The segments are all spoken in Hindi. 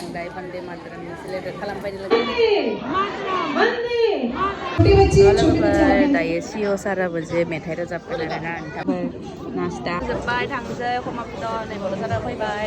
आं दायो वन्दे मातरमनि सेलेब्रेट खालामबाय लोगोफोर दायो सिअ साराबो जे मेथाइ रोजाबगोन आरोना नोंथांफोर नास्ता जोब्बाय थांसै खमापद नै बर' सारा फैबाय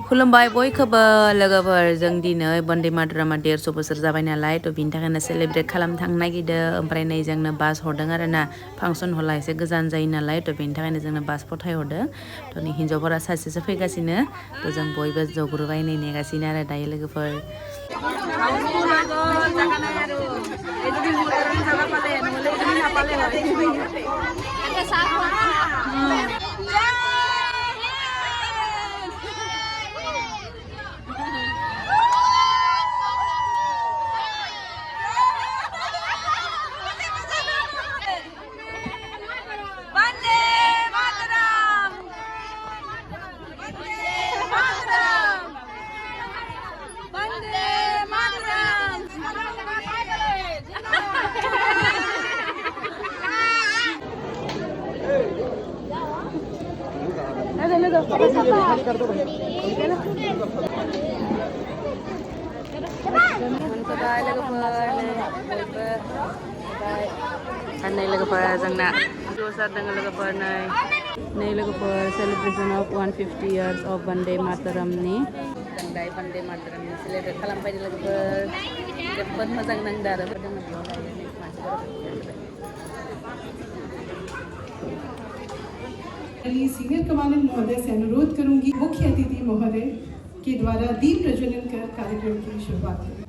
खुलुमबाय बयखौबो लोगोफोर जों दिनै वन्दे मातरमआ 150 बोसोर जाबाय नालाय थ' बिनि थाखायनो सेलेब्रेट खालामनो थांनो नागिरदों ओमफ्राय नै जोंनो बास हरदों आरोना फांसन हला एसे गोजान जायो नालाय थ' बिनि थाखायनो जोंनो बास फथायहरदों थ' नै हिन्जावफोरा सासेसो फैगासिनो थ' जों बयबो जग्रुबायनै नेगासिनो आरो दायो लोगोफोर नै लोगोफोरा जोंना जादों लोगोफोर नै लोगोफोर सेलिब्रेशन अफ 150 years of वन्दे मातरमनि जों दायो वन्दे मातरमनि सेलेब्रेट खालामबाय लोगोफोर जोबोद मोजां नांदों आरो सीनियर कमांडेंट महोदय से अनुरोध करूंगी मुख्य अतिथि महोदय के द्वारा दीप प्रज्वलन कर कार्यक्रम की शुरुआत करें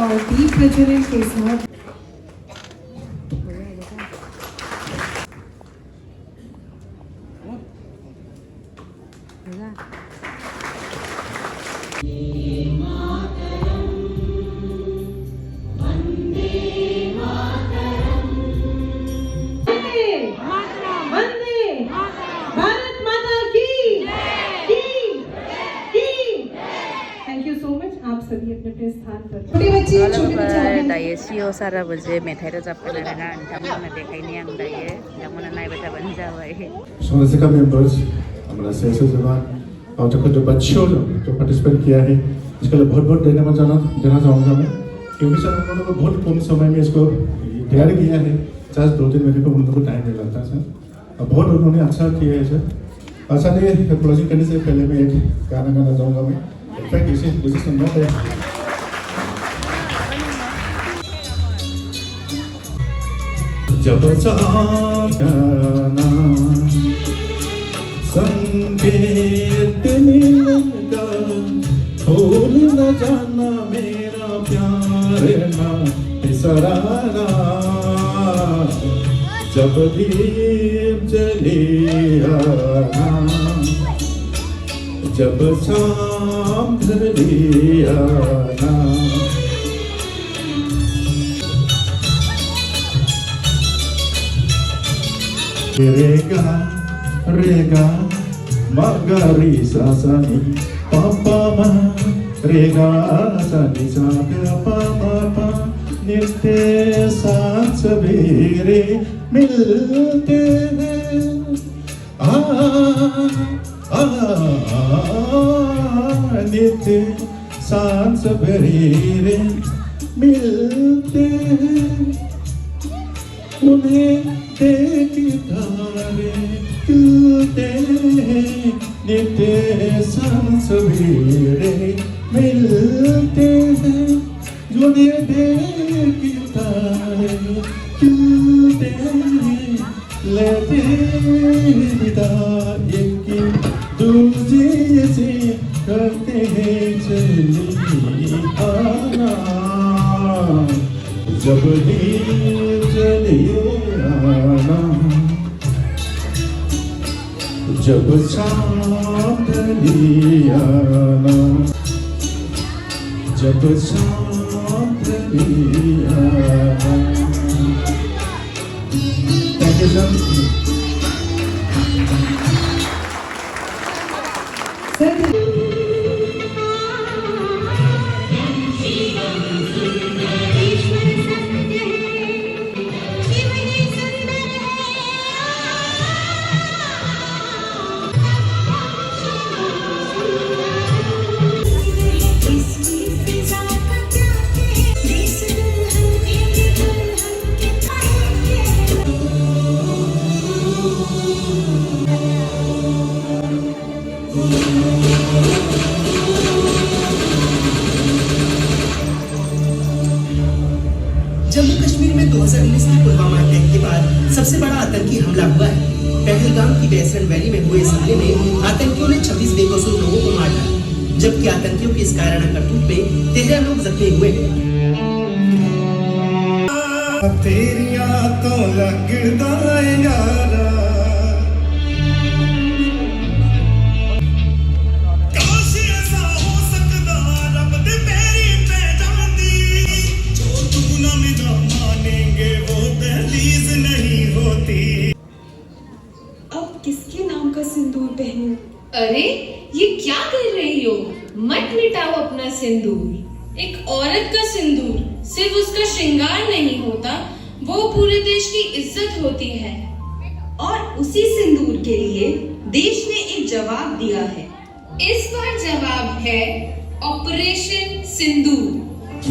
और दीप प्रज्वलन के साथ दायो सिअ साराबो जे मेथाइ रोजाबगोन आरोना नोंथांमोननो देखायनि आं दायो नोंथांमोना नायबाय थाबानो जाबाय सोनालिका मेंबर्स हमारा सेल्स जवान और जो बच्चों जो पार्टिसिपेट किया है इसके लिए बहुत बहुत धन्यवाद देना चाहूँगा मैं क्योंकि सर उन लोगों को बहुत कम समय में इसको तैयार किया है 2-3 महीने को उन लोगों को टाइम नहीं लगता सर और बहुत उन्होंने अच्छा किया है सर अच्छा नहीं क्लोजिंग करने से पहले मैं एक गाना गाना चाहूँगा मैं इनफैक्ट इसे सुनना है जब जाना संकेत मिलेगा भूल न जाना मेरा प्यार ना बिसराना जब दीप जले आना जब शाम ढले आना Rega magari sasani papa ma rega sani sa pa pa nirte saath sabere milte hain nirte saath sabere milte उन्हें देखता रे खिलते नित्य सवेरे मिलते हैं उन्हें देखता रे खिलते लेते विदा एक दूसरे से करते हैं चली आना जब दीप जले आना जब शाम ढली आना जब शाम ढली आना Thank you, sir. डेफरन वैली में हुए इस हमले में आतंकियों ने 26 बेकसूर लोगों को मार डाला, जबकि आतंकियों की इस कायराना करतूत में 13 लोग जख्मी हुए हैं। तेरियां तो लगदा यारा काश ऐसा हो सकदा रब दे मेरी पहचान दी जो तू ना मेरा मानेंगे वो दहलीज नहीं होती। अब किसके नाम का सिंदूर पहनूं? अरे ये क्या कर रही हो? मत मिटाओ अपना सिंदूर। एक औरत का सिंदूर सिर्फ उसका श्रृंगार नहीं होता, वो पूरे देश की इज्जत होती है। और उसी सिंदूर के लिए देश ने एक जवाब दिया है। इस बार जवाब है ऑपरेशन सिंदूर।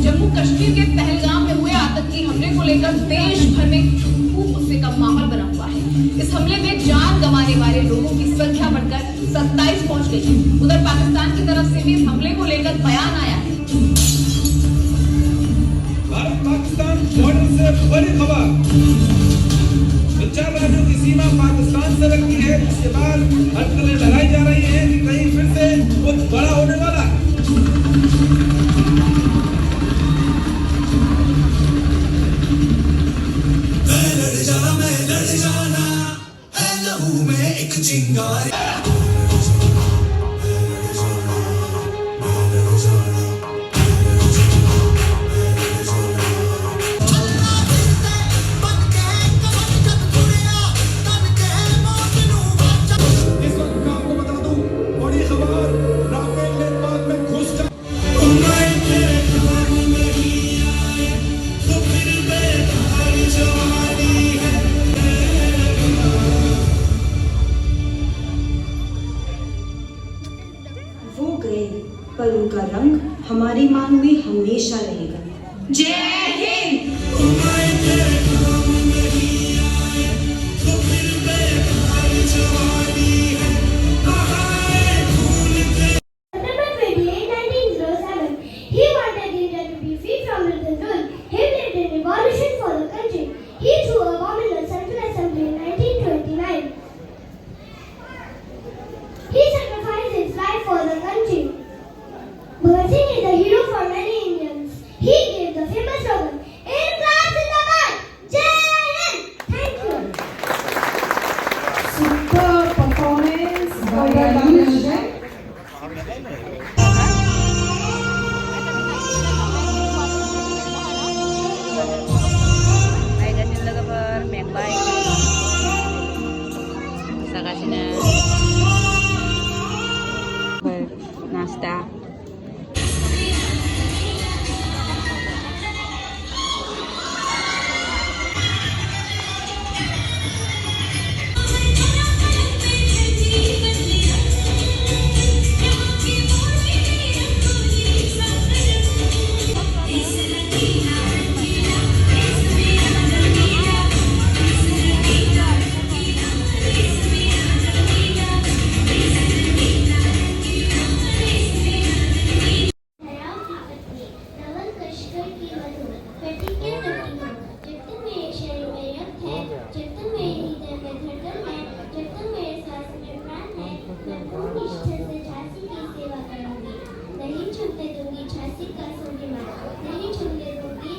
जम्मू कश्मीर के पहलगाम में हुए आतंकी हमले को लेकर देश भर में खूब गुस्से का माहौल बना हुआ है। इस हमले में जान गंवाने वाले लोगों की संख्या बढ़कर 27 पहुंच गई है। उधर पाकिस्तान की तरफ से भी इस हमले को लेकर बयान आया है। भारत पाकिस्तान बॉर्डर से बड़ी खबर, 4 राज्यों की सीमा पाकिस्तान से लगती है, जिसके बाद हरकतें लगाई जा रही है कि कहीं फिर से कुछ बड़ा होने वाला है। मैं लड़ जाना है लहू में एक चिंगारी। वो गए पर उनका रंग हमारी मांग में हमेशा रहेगा। जय Hind. September 28, 1907, he wanted India to be free from British rule. He led a revolution for the country. He threw a bomb in the Central Assembly in 1929. He sacrificed his life for the country. Bhagat Singh is a hero for many Indians. He gave the famous slogan, "Inqilab Zindabad, Jai Hind." Thank you. Super performance by Anuj. Ay, ganyan lang kapar, may bike. Sa kasi na. Nasta. Naval कशकर की मधुर कटी के नटी हो, जब तक मेरे शरीर में रक्त है, जब तक मेरे हृदय में धड़कन है, जब तक मेरे सांस में प्राण है, मैं पूर्ण निष्ठा से झांसी की सेवा करूंगी। नहीं छूटने दूंगी झांसी का सोनीमा, नहीं छूटने दूंगी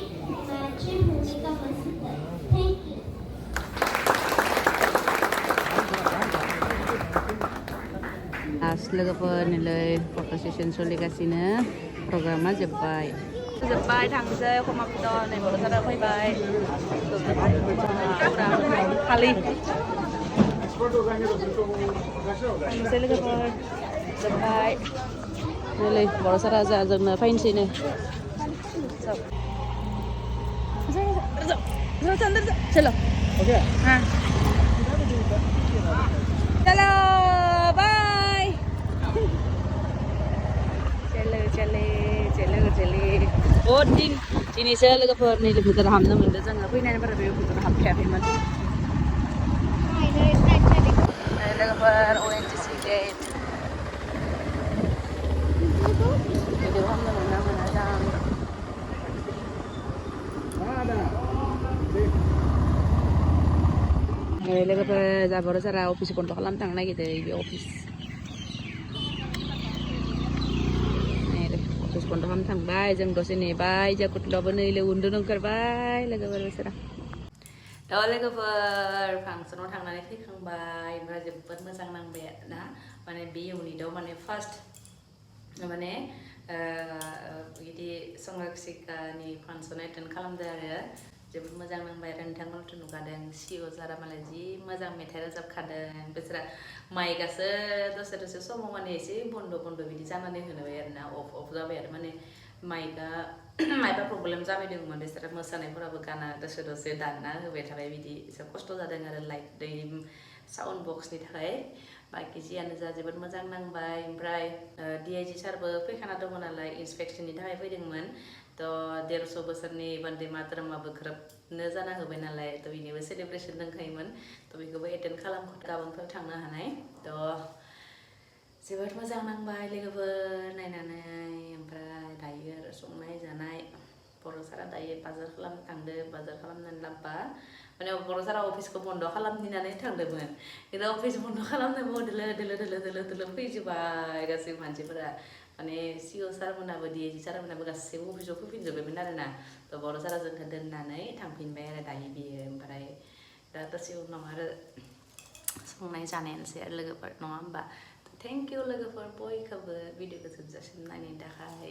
मातृभूमि का मस्तक। Thank you. Logoper nilai foto session soligasinya programnya jebai. Jebai thangse komakdo nih baru sadar bye bye. Kali. Thangse logoper jebai. Nilai baru sadar aja jangan fine sih nih. Chalo. Okay. हाँ. चलो बाय चलो चले चलो चले बहुत दिन ini saya logoper nih lebih terham namun dah jangan apa ini pada lebih terham cafe mas logoper ONGC gate jadi ham namun namun ada लोगोफोर जा बर' सारा अफिस बन्द खालामनो थांनो नागिरदों बे अफिस बन्द खालामनो थांबाय जों दसे नेबाय जाकुटलाबो नै उन्दुनो ओंखारबाय लोगोफोर बिसोरा दा लोगोफोर फांसनाव थांनानै फैखांबाय ओमफ्राय जोबोद मोजां नांबाय ना माने बे इउनिटआव माने फार्स्ट माने बिदि संरक्षिकानि फांसन एटेन्ड खालामदों आरो जोबोद मोजां नांबाय आरो नोंथांमोनथ' नुखादों सिअ सारा मालाय जि मोजां मेथाइ रोजाबखादों बिसोरा माइकआसो दसे समाव माने एसे बन्द बिदि जानानै होनोबाय आरो ना अफ जाबाय आरो माने माइकआ माइबा प्रब्लेम जाबायदोंमोन बिसोरा मोसानायफोराबो गाना दसे दानना होबाय थाबाय बिदि एसे खस्थ' जादों आरो लाइक दै साउन्ड बक्सनि थाखाय बाखि जियानो जा जोबोद मोजां नांबाय ओमफ्राय DIG सारबो फैखाना दङ नालाय इन्सपेक्सननि थाखाय फैदोंमोन थ' 150 बोसोरनि बन्दे मातरमाबो ग्रोबनो जाना होबाय नालाय थ' बेनिबो सेलिब्रेसन दंखायोमोन थ' बेखौबो एटेन्ड खालामनो गाबोनफोर थांनो हानाय थ' जोबोद मोजां नांबाय लोगोफोर नायनानै ओमफ्राय दायो आरो संनाय जानाय बर' सारा दायो बाजार खालामनो थांदो बाजार खालामनानै लाबोबा माने बर' सारा अफिसखौ बन्द खालामनानै थांदोंमोन खिन्थु अफिस बन्द खालामनायाव दोलो फैजोबबाय गासैबो मानसिफोरा माने सिअ सारमोनाबो DIG सारमोनाबो गासैबो अफिसाव फैफिनजोबबायमोन आरोना थ' बर' सारा जोंखौ दोननानै थांफिनबाय आरो दायो बियो ओमफ्राय दा दसे उनाव आरो संनाय जानायानोसै आरो लोगोफोर नङा होमबा थेंक इउ लोगोफोर बयखौबो भिडिअखौ जोबजासिम नायनायनि थाखाय